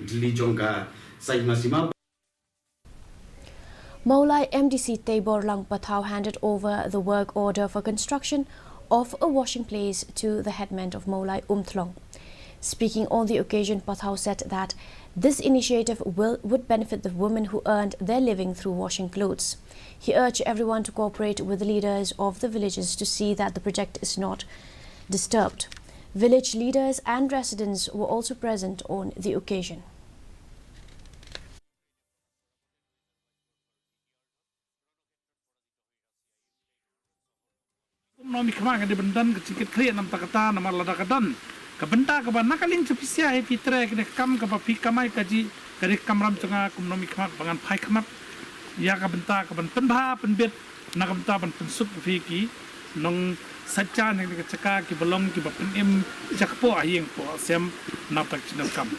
Dili Jongka Saima Maulai MDC Tabor Lang Pathau handed over the work order for construction of a washing place to the headman of Maulai Umthlong. Speaking on the occasion, Pathau said that this initiative would benefit the women who earned their living through washing clothes. He urged everyone to cooperate with the leaders of the villages to see that the project is not disturbed. Village leaders and residents were also present on the occasion. Nomi kemang di bendan kecikit kriya nam takata nama lada kadan kebenta keban nakalin sepisia he fitre kene kam ke papi kamai kaji dari kamram cenga nomi kemang bangan pai kemak ya kebenta keban penbha penbet nak kebenta pensuk fiki nong saja yang dikecaka ki belong ki bapen im jakpo ayeng po sem napak cinam kam.